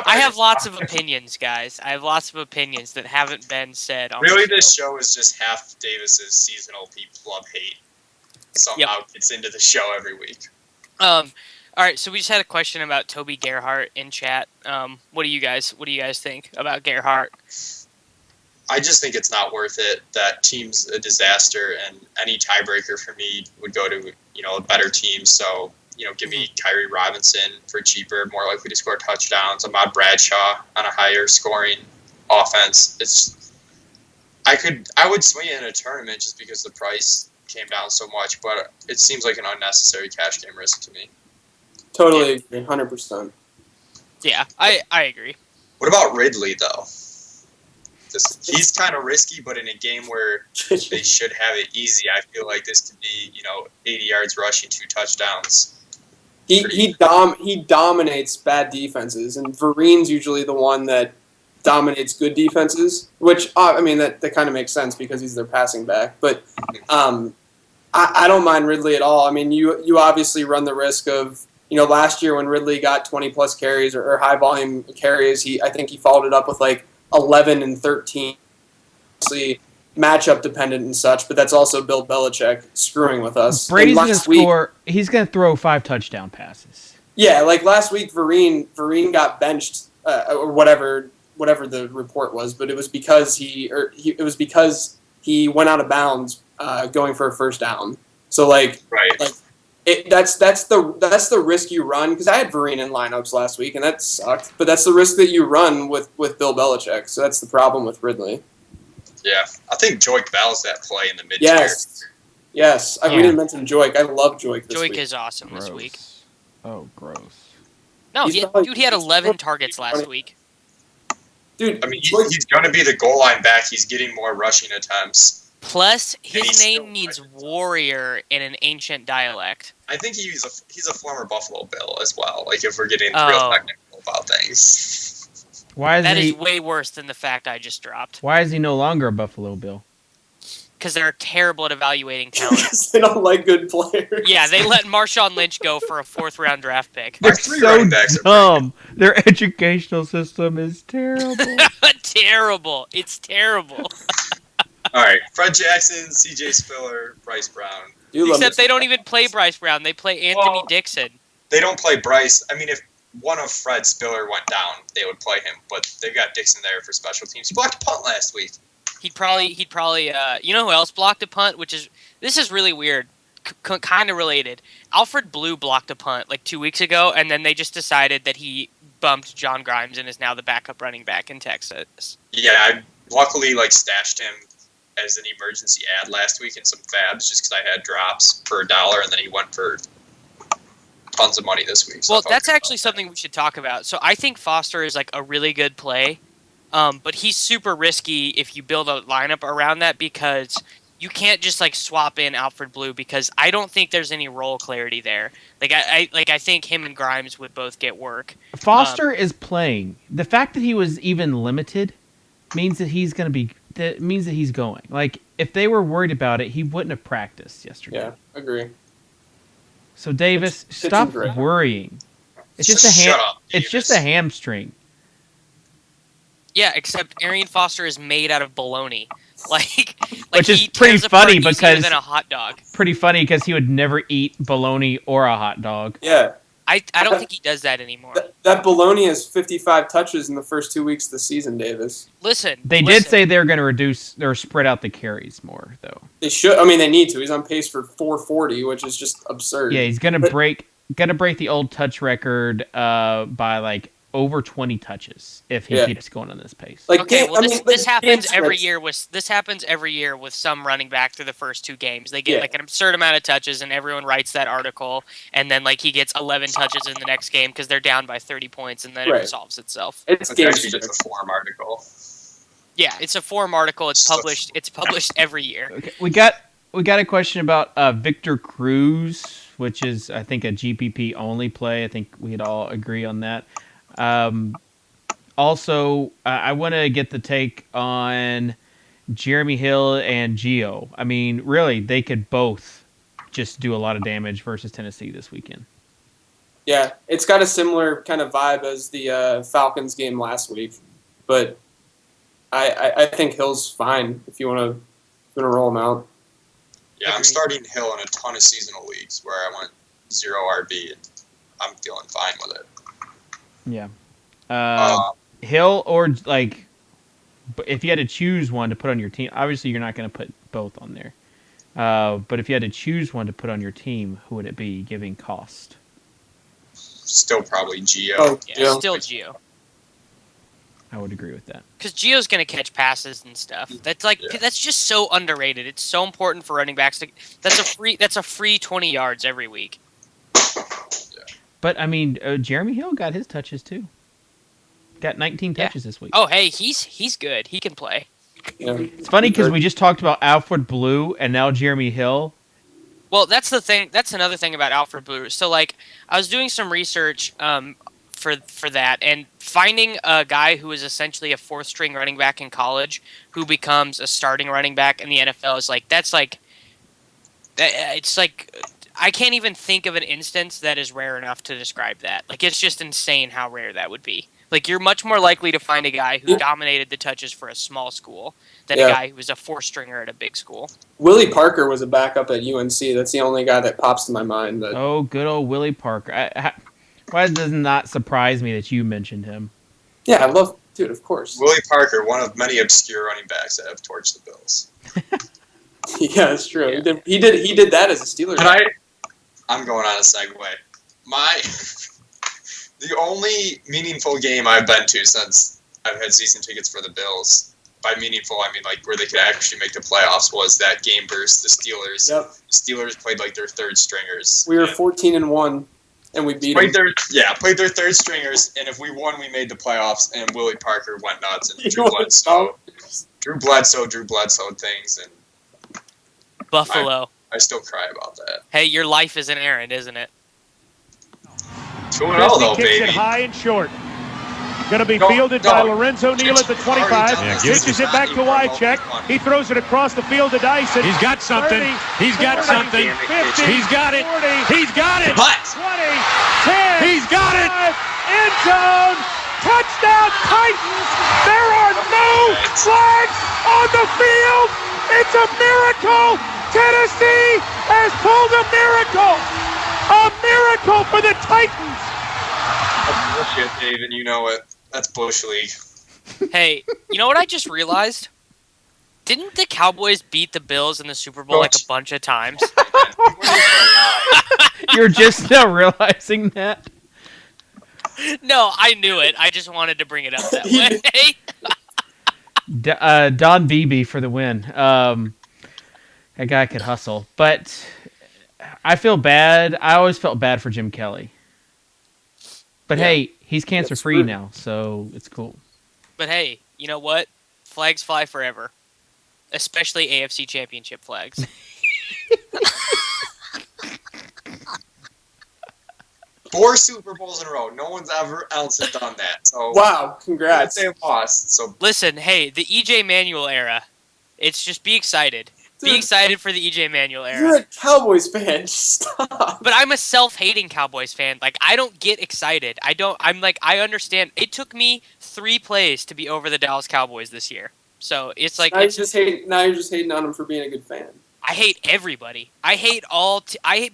I have lots of opinions, guys. I have lots of opinions that haven't been said on really, the show. This show is just half Davis's seasonal people love hate. Somehow gets into the show every week. All right, so we just had a question about Toby Gerhart in chat. What do you guys think about Gerhart? I just think it's not worth it. That team's a disaster, and any tiebreaker for me would go to a better team. So give me Kyrie Robinson for cheaper, more likely to score touchdowns. Ahmad Bradshaw on a higher scoring offense. I would swing it in a tournament just because the price came down so much, but it seems like an unnecessary cash game risk to me. Totally agree, 100%. Yeah, I agree. What about Ridley though? He's kind of risky, but in a game where they should have it easy, I feel like this could be 80 yards rushing, 2 touchdowns. He dominates bad defenses, and Vereen's usually the one that dominates good defenses, which that kind of makes sense because he's their passing back. But I don't mind Ridley at all. You obviously run the risk of last year when Ridley got 20 plus carries or high volume carries, I think he followed it up with like 11 and 13, obviously matchup dependent and such, but that's also Bill Belichick screwing with us. Brady's going to score. He's going to throw 5 touchdown passes. Yeah, like last week, Vereen got benched or whatever the report was, but it was because he went out of bounds going for a first down. So right. That's the risk you run, because I had Vereen in lineups last week and that sucked. But that's the risk that you run with Bill Belichick. So that's the problem with Ridley. Yeah, I think Joik Bell's that play in the mid-tier. Yes. We didn't mention Joik. I love Joik this week. Joik is awesome this week. Oh, gross. No, he had 11 targets last week. Dude, he's going to be the goal line back. He's getting more rushing attempts. Plus, his name means warrior in an ancient dialect. I think he's a former Buffalo Bill as well. Like, if we're getting real technical about things. That is way worse than the fact I just dropped. Why is he no longer a Buffalo Bill? Because they're terrible at evaluating talent. Because they don't like good players. Yeah, they let Marshawn Lynch go for a 4th-round draft pick. They're so dumb. Their educational system is terrible. Terrible. It's terrible. All right, Fred Jackson, C.J. Spiller, Bryce Brown. Except they don't even play Bryce Brown. They play Anthony Dixon. They don't play Bryce. one of Fred Spiller went down, they would play him. But they've got Dixon there for special teams. He blocked a punt last week. He'd probably you know who else blocked a punt, this is really weird, kind of related. Alfred Blue blocked a punt like 2 weeks ago, and then they just decided that he bumped John Grimes and is now the backup running back in Texas. Yeah, I luckily stashed him as an emergency ad last week in some fabs just because I had drops for $1, and then he went for tons of money this week. So well, that's actually something we should talk about. So I think Foster is a really good play. But he's super risky if you build a lineup around that because you can't just swap in Alfred Blue because I don't think there's any role clarity there. I think him and Grimes would both get work. Foster is playing. The fact that he was even limited means that he's going to be. That means that he's going. If they were worried about it, he wouldn't have practiced yesterday. Yeah, agree. So Davis, stop worrying. It's just Shut up, It's just a hamstring. Yeah, except Arian Foster is made out of bologna. Which is he pretty tears apart funny easier because than a hot dog. Pretty funny because he would never eat bologna or a hot dog. Yeah. I don't think he does that anymore. That bologna has 55 touches in the first 2 weeks of the season, Davis. They did say they're going to reduce or spread out the carries more, though. They should. I mean, they need to. He's on pace for 440, which is just absurd. Yeah, he's going to break the old touch record by over 20 touches if he keeps going on this pace. This happens every year with some running back through the first 2 games. They get an absurd amount of touches, and everyone writes that article, and then he gets 11 touches in the next game because they're down by 30 points, and then it resolves itself. It's actually just a form article. Yeah, it's a form article. It's published. It's published every year. Okay, we got a question about Victor Cruz, which is I think a GPP only play. I think we'd all agree on that. Also, I want to get the take on Jeremy Hill and Gio. I mean, really, they could both just do a lot of damage versus Tennessee this weekend. Yeah, it's got a similar kind of vibe as the Falcons game last week, but I think Hill's fine if you want to roll him out. Yeah, I'm starting Hill in a ton of seasonal leagues where I went 0 RB, and I'm feeling fine with it. Yeah. Hill or if you had to choose one to put on your team, obviously you're not going to put both on there. But if you had to choose one to put on your team, who would it be, giving cost? Still probably Gio. Oh, yeah, still Gio. I would agree with that. Because Gio's going to catch passes and stuff. That's just so underrated. It's so important for running backs. That's a free 20 yards every week. But, I mean, Jeremy Hill got his touches, too. Got 19 touches this week. Oh, hey, he's good. He can play. Yeah. It's funny because we just talked about Alfred Blue and now Jeremy Hill. Well, that's the thing. That's another thing about Alfred Blue. So, I was doing some research for that, and finding a guy who is essentially a 4th-string running back in college who becomes a starting running back in the NFL is it's I can't even think of an instance that is rare enough to describe that. It's just insane how rare that would be. You're much more likely to find a guy who dominated the touches for a small school than a guy who was a 4stringer at a big school. Willie Parker was a backup at UNC. That's the only guy that pops to my mind. But... Oh, good old Willie Parker. Why does it not surprise me that you mentioned him? Yeah, I love... Dude, of course. Willie Parker, one of many obscure running backs that have torched the Bills. Yeah, that's true. Yeah. He did that as a Steelers. I'm going on a segue. The only meaningful game I've been to since I've had season tickets for the Bills, by meaningful I mean where they could actually make the playoffs, was that game versus the Steelers. Yep. The Steelers played their 3rd stringers. We were 14-1, and we beat them. Played their 3rd stringers, and if we won, we made the playoffs. And Willie Parker went nuts, and Drew Bledsoe things, and Buffalo. I still cry about that. Hey, your life is an errand, isn't it? 2-0 though, kicks baby. it high and short. Going to be fielded by Lorenzo Neal at the 25. Pitches it back to Wycheck. He throws it across the field to Dyson. He's got something. 30, He's got 40, something. 50, He's got it. 40, He's got it. 20, 10. He's got it. End zone. Touchdown Titans. There are no flags on the field. It's a miracle. Tennessee has pulled a miracle. A miracle for the Titans. Yeah, Dave, and you know it. That's Bush League. Hey, you know what I just realized? Didn't the Cowboys beat the Bills in the Super Bowl like a bunch of times? You're just now realizing that. No, I knew it. I just wanted to bring it up that way. Don Beebe for the win. That guy could hustle, but I feel bad. I always felt bad for Jim Kelly. But hey, he's cancer free now, so it's cool. But hey, you know what? Flags fly forever. Especially AFC Championship flags. 4 Super Bowls in a row. No one's ever else has done that. So Wow, congrats. They lost. So Listen, hey, the EJ Manuel era. It's just be excited. Be Dude, excited for the EJ Manuel era. You're a Cowboys fan. Stop. But I'm a self-hating Cowboys fan. Like, I don't get excited. I understand. It took me 3 plays to be over the Dallas Cowboys this year. So it's like Now you're just hating on him for being a good fan. I hate everybody. I hate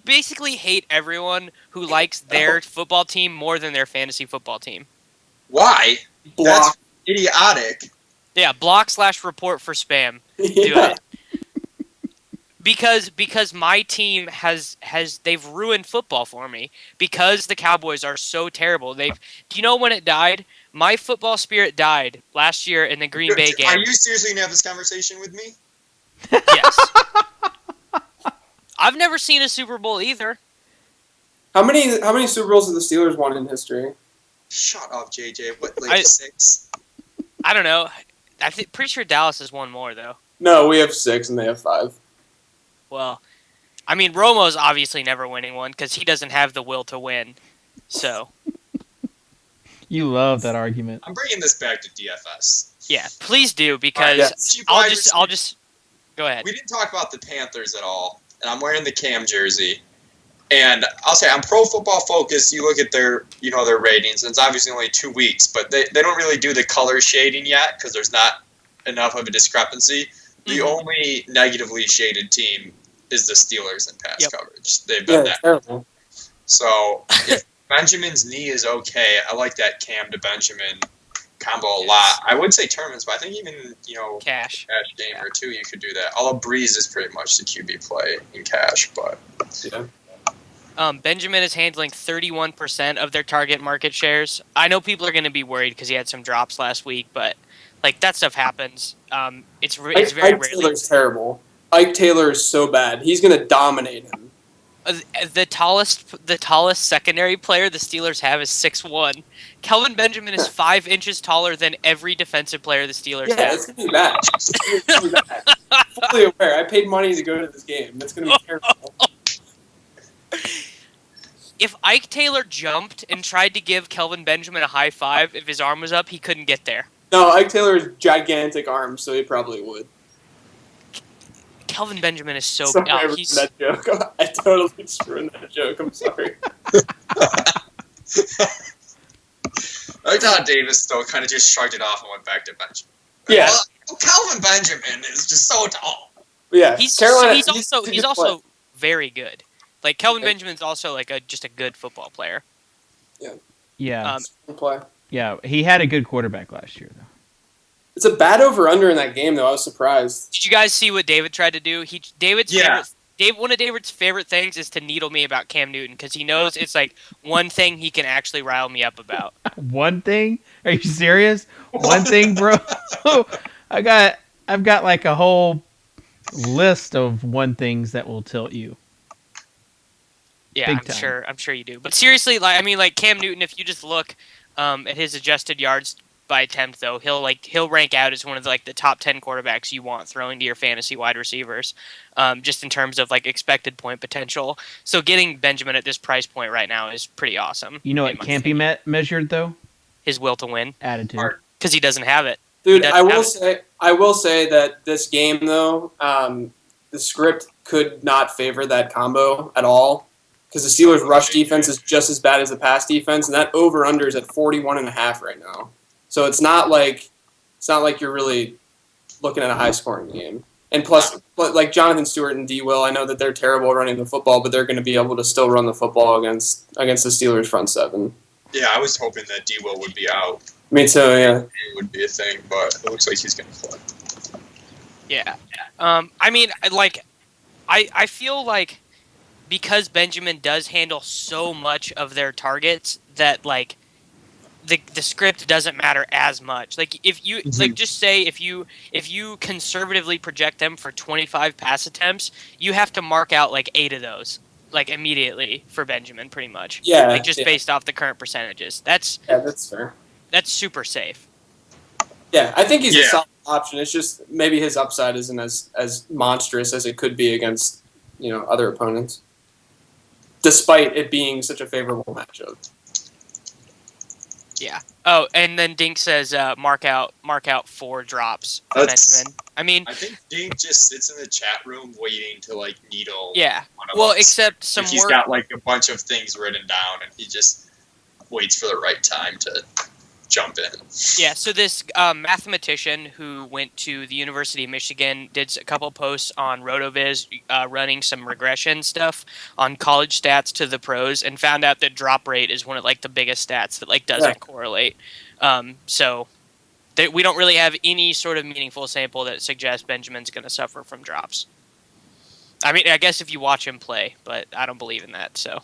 basically hate everyone who likes their football team more than their fantasy football team. why? Block. That's idiotic. Yeah, block/report for spam. Do Yeah. it. Because my team has they've ruined football for me because the Cowboys are so terrible. Do you know when it died? My football spirit died last year in the Green Bay game. Are you seriously gonna have this conversation with me? Yes. I've never seen a Super Bowl either. How many Super Bowls have the Steelers won in history? Shut up, JJ. What, like 6? I don't know. Pretty sure Dallas has won more though. No, we have 6 and they have 5. Well, I mean Romo's obviously never winning one because he doesn't have the will to win. So You love that argument. I'm bringing this back to DFS. yeah, please do because Yes. I'll just go ahead. We didn't talk about the Panthers at all, and I'm wearing the Cam jersey. And I'll say on Pro Football Focus, you look at their ratings, and it's obviously only 2 weeks, but they don't really do the color shading yet because there's not enough of a discrepancy. The only negatively shaded team is the Steelers in pass coverage. They've been that. Terrible. So if Benjamin's knee is okay, I like that Cam to Benjamin combo a lot. I would say tournaments, but I think even Cash game or 2 you could do that. Although Breeze is pretty much the QB play in cash, but Yeah. Benjamin is handling 31% of their target market shares. I know people are going to be worried because he had some drops last week, but like that stuff happens. It's very Ike rarely. Taylor's terrible. Ike Taylor is so bad. He's gonna dominate him. The tallest secondary player the Steelers have is 6'1". Kelvin Benjamin is 5 inches taller than every defensive player the Steelers Yeah, have. it's gonna be bad. It's gonna be bad. Fully aware. I paid money to go to this game. It's gonna be terrible. If Ike Taylor jumped and tried to give Kelvin Benjamin a high five, if his arm was up, he couldn't get there. No, Ike Taylor has gigantic arms, so he probably would. Kelvin Benjamin is so Sorry, I big. ruined that joke. I totally just ruined that joke. I'm sorry. I thought Davis though kind of just shrugged it off and went back to Benjamin. Yeah. Well, Calvin Benjamin is just so tall. Yeah, He's Carolina. he's also very good. Like Kelvin Benjamin's also like just a good football player. Yeah. Play. Yeah, he had a good quarterback last year, though. It's a bad over/under in that game, though. I was surprised. Did you guys see what David tried to do? One of David's favorite things is to needle me about Cam Newton because he knows it's like one thing he can actually rile me up about. One thing? Are you serious? One thing, bro? I've got like a whole list of one things that will tilt you. Yeah, I'm sure you do. But seriously, like Cam Newton, if you just look at his adjusted yards by attempt, though, he'll rank out as one of the top 10 quarterbacks you want throwing to your fantasy wide receivers, just in terms of like expected point potential. So getting Benjamin at this price point right now is pretty awesome. You know what can't be measured though? His will to win, attitude, because he doesn't have it. Dude, I will say that this game though, the script could not favor that combo at all. Because the Steelers' rush defense is just as bad as the pass defense, and that over/under is at 41.5 right now. So it's not like you're really looking at a high-scoring game. And plus, like Jonathan Stewart and D. Will, I know that they're terrible running the football, but they're going to be able to still run the football against the Steelers' front seven. Yeah, I was hoping that D-Will would be out. Me too, yeah. It would be a thing, but it looks like he's going to play. Yeah. I mean, I feel like because Benjamin does handle so much of their targets that like the script doesn't matter as much. Like if you like just say if you conservatively project them for 25 pass attempts, you have to mark out like 8 of those like immediately for Benjamin pretty much. Yeah. Like just based off the current percentages. That's fair. That's super safe. Yeah, I think he's a solid option. It's just maybe his upside isn't as monstrous as it could be against, other opponents. Despite it being such a favorable matchup. Yeah. Oh, and then Dink says mark out 4 drops for Benjamin. I mean, I think Dink just sits in the chat room waiting to like needle. Yeah. One of Well, us. except some He's got like a bunch of things written down, and he just waits for the right time to jump in. Yeah, so this mathematician who went to the University of Michigan did a couple posts on RotoViz running some regression stuff on college stats to the pros and found out that drop rate is one of like the biggest stats that like doesn't correlate. So we don't really have any sort of meaningful sample that suggests Benjamin's going to suffer from drops. I mean, I guess if you watch him play, but I don't believe in that, so.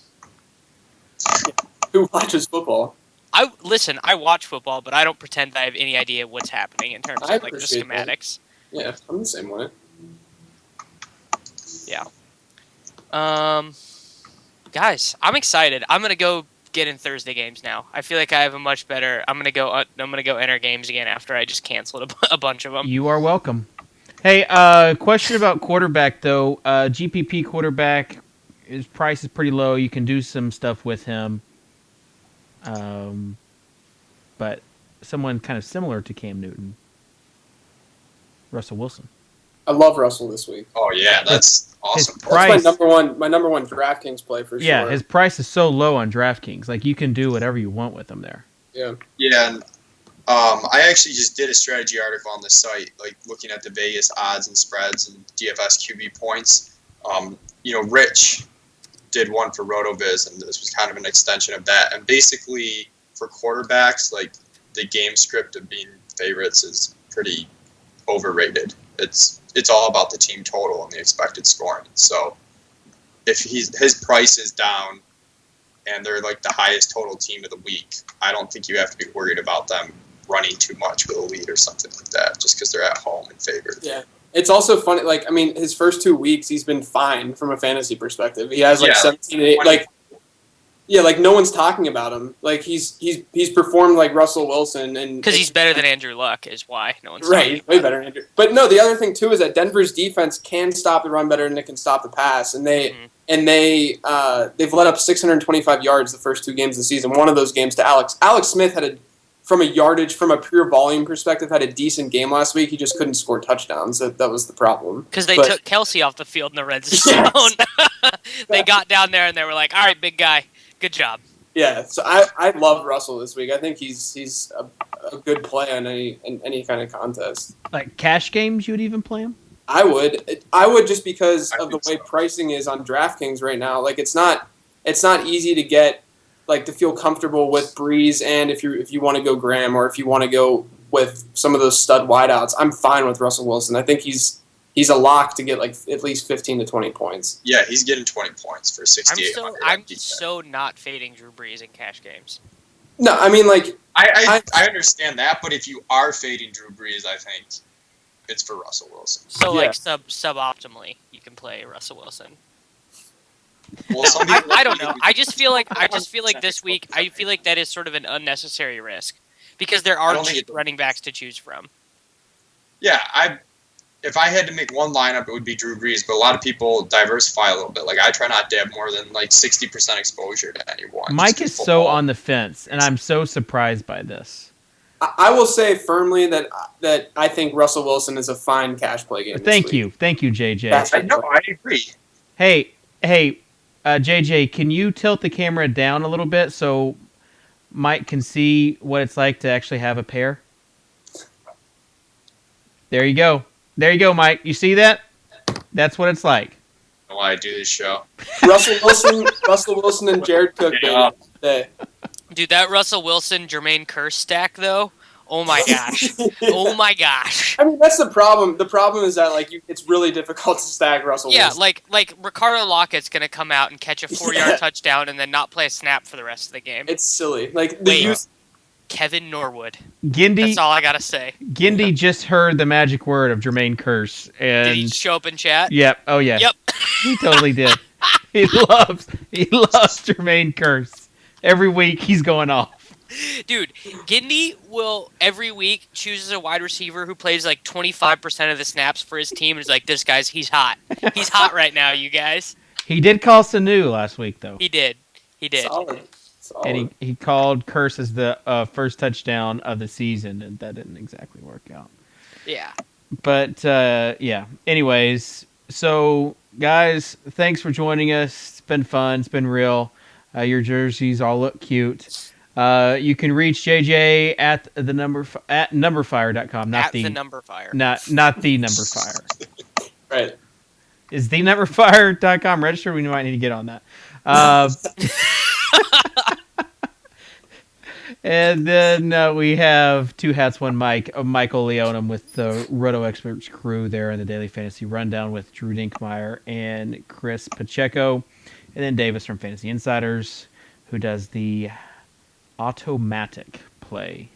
Who watches football? I watch football, but I don't pretend that I have any idea what's happening in terms of like the schematics. That. Yeah, I'm the same way. Yeah. Guys, I'm excited. I'm gonna go get in Thursday games now. I feel like I have a much better. I'm gonna go enter games again after I just canceled a bunch of them. You are welcome. Hey, question about quarterback though. GPP quarterback, his price is pretty low. You can do some stuff with him. But someone kind of similar to Cam Newton, Russell Wilson. I love Russell this week. Oh yeah, that's awesome. His price, that's my number one DraftKings play for sure. Yeah, his price is so low on DraftKings. Like you can do whatever you want with him there. Yeah. Yeah, and I actually just did a strategy article on the site, like looking at the Vegas odds and spreads and DFS QB points. Rich did one for RotoViz, and this was kind of an extension of that. And basically, for quarterbacks, like the game script of being favorites is pretty overrated. It's all about the team total and the expected scoring. So if his price is down and they're like the highest total team of the week, I don't think you have to be worried about them running too much with a lead or something like that, just because they're at home and favored. Yeah. It's also funny, his first 2 weeks, he's been fine from a fantasy perspective. He has 17, 8, no one's talking about him. Like he's performed like Russell Wilson, and because he's better than Andrew Luck is why no one's right. He's way better than Andrew. But no, the other thing too is that Denver's defense can stop the run better than it can stop the pass, and they've let up 625 yards the first 2 games of the season. One of those games to Alex. Alex Smith had from a pure volume perspective, had a decent game last week. He just couldn't score touchdowns. That was the problem. Because they took Kelsey off the field in the red zone. They got down there and they were like, all right, big guy, good job. Yeah, so I love Russell this week. I think he's a good play on any kind of contest. Like cash games, you would even play him? I would just because of the way pricing is on DraftKings right now. Like it's not easy to get to feel comfortable with Breeze, and if you want to go Graham or if you want to go with some of those stud wideouts, I'm fine with Russell Wilson. I think he's a lock to get at least 15 to 20 points. Yeah, he's getting 20 points for 6,800. I'm so not fading Drew Brees in cash games. No, I mean I understand that, but if you are fading Drew Brees, I think it's for Russell Wilson. So suboptimally, you can play Russell Wilson. Well, I don't know. I just feel like this week, I feel like that is sort of an unnecessary risk because there are running backs to choose from. Yeah, if I had to make one lineup, it would be Drew Brees, but a lot of people diversify a little bit. Like I try not to have more than 60% exposure to anyone. Mike is so on the fence, and I'm so surprised by this. I will say firmly that I think Russell Wilson is a fine cash play game. Thank you, JJ. I agree. Hey, JJ, can you tilt the camera down a little bit so Mike can see what it's like to actually have a pair? There you go, Mike. You see that? That's what it's like. Why I do this show? Russell Wilson, and Jared Cook. Yeah. Today. Dude, that Russell Wilson Jermaine Kearse stack though. Oh my gosh. Oh my gosh. I mean, that's the problem. The problem is that it's really difficult to stack Russell Yeah, Wilson. like Ricardo Lockett's gonna come out and catch a 4-yard touchdown and then not play a snap for the rest of the game. It's silly. Like Kevin Norwood. Gindy. That's all I gotta say. Gindy just heard the magic word of Jermaine Kearse, and Did he show up in chat? Yep. Oh yeah. Yep. He totally did. He loves Jermaine Kearse. Every week he's going off. Dude, Gindy will every week chooses a wide receiver who plays like 25% of the snaps for his team and is like, this guy's, he's hot. He's hot right now, you guys. He did call Sanu last week, though. He did. Solid. And he called Kearse as the first touchdown of the season, and that didn't exactly work out. Yeah. But, yeah. Anyways, so, guys, thanks for joining us. It's been fun. It's been real. Your jerseys all look cute. You can reach JJ at at numberfire.com. Not at the numberfire. Not the numberfire. Right. Is the numberfire.com registered? We might need to get on that. And then we have Two Hats, One Mic, Michael Leonum with the Roto Experts crew there in the Daily Fantasy Rundown with Drew Dinkmeyer and Chris Pacheco. And then Davis from Fantasy Insiders, who does the automatic play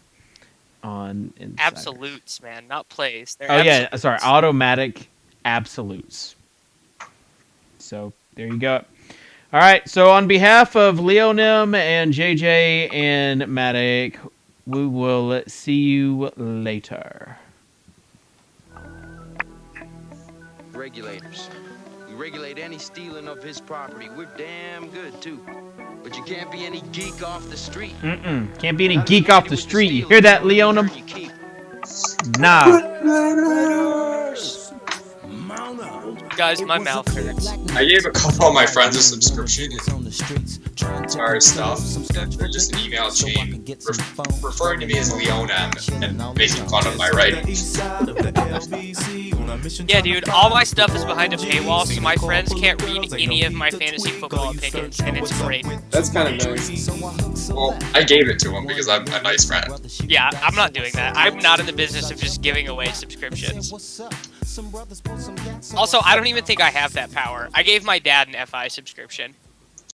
on Insiders. Absolutes, man, not plays. They're yeah, sorry, automatic absolutes. So there you go. All right, so on behalf of Leonim and JJ and Matic, we will see you later. Regulators. We regulate any stealing of his property. We're damn good, too. But you can't be any geek off the street. Can't be any geek off the street. You hear that, Leonum? Nah. Guys, my mouth hurts. I gave a couple of my friends a subscription as far as stuff, and they're just an email chain referring to me as Leona and making fun of my writing. Yeah, dude, all my stuff is behind a paywall, so my friends can't read any of my fantasy football opinions, and it's great. That's kind of nice. Well, I gave it to him because I'm a nice friend. Yeah, I'm not doing that. I'm not in the business of just giving away subscriptions. Also, I don't even think I have that power. I gave my dad an FI subscription.